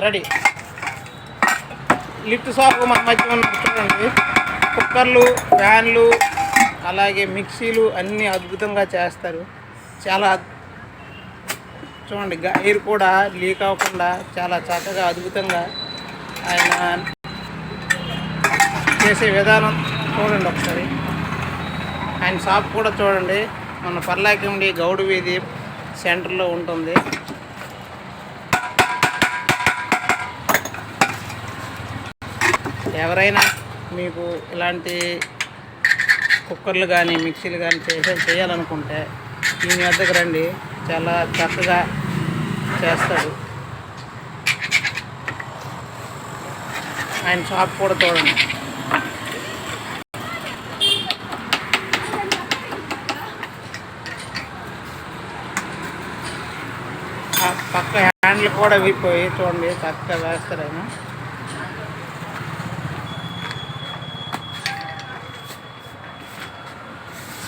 Ready. Lift shop మన మధ్య ఉన్న చూడండి, కుక్కర్లు, ఫ్యాన్లు, అలాగే మిక్సీలు అన్నీ అద్భుతంగా చేస్తారు. చాలా చూడండి, ఎయిర్ కూడా లీక్ అవ్వకుండా చాలా చక్కగా అద్భుతంగా ఆయన చేసే విధానం చూడండి ఒకసారి. ఆయన షాప్ కూడా చూడండి, మన పర్లాకెముండి గౌడు వీధి సెంటర్లో ఉంటుంది. ఎవరైనా మీకు ఇలాంటి కుక్కర్లు కానీ మిక్సీలు కానీ చేయాలనుకుంటే ఈయన వద్దకు రండి, చాలా చక్కగా చేస్తాడు. ఆయన షాప్ కూడా చూడండి. పక్క హ్యాండ్లు కూడా విరిపోయి చూడండి, చక్కగా వేస్తారు ఆయన.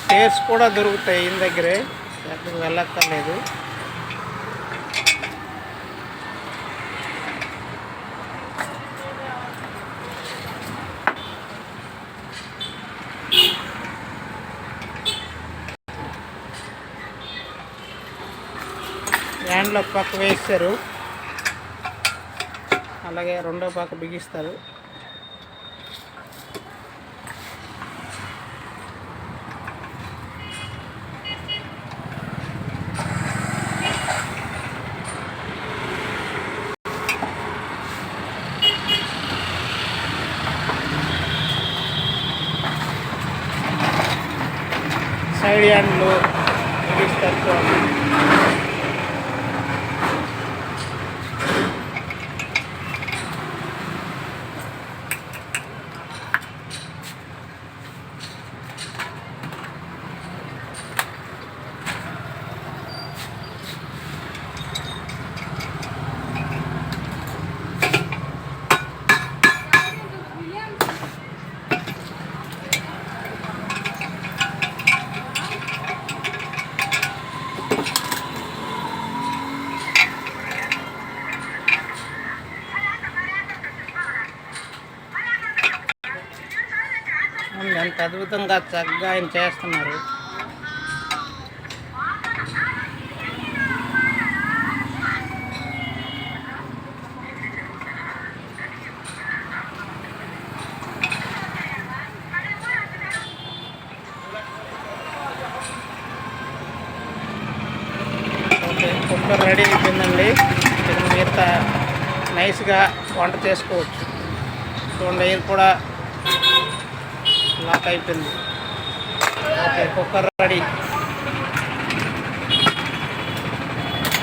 స్టేర్స్ కూడా దొరుకుతాయి ఈయన దగ్గరే, ఎక్కడికి వెళ్ళక్కర్లేదు. హ్యాండ్లో పక్క వేస్తారు, అలాగే రెండో పక్క బిగిస్తారు. సైడ్ హ్యాండ్లు బిగిస్తారు చూడండి. ఎంత అద్భుతంగా చక్కగా ఆయన చేస్తున్నారు. ఓకే, కుక్కర్ రెడీ అయిపోయిందండి. మీరు నైస్గా వంట చేసుకోవచ్చు. చూడండి, ఎయిర్ కూడా లాక్ అయిపోయింది. Okay, cooker ready.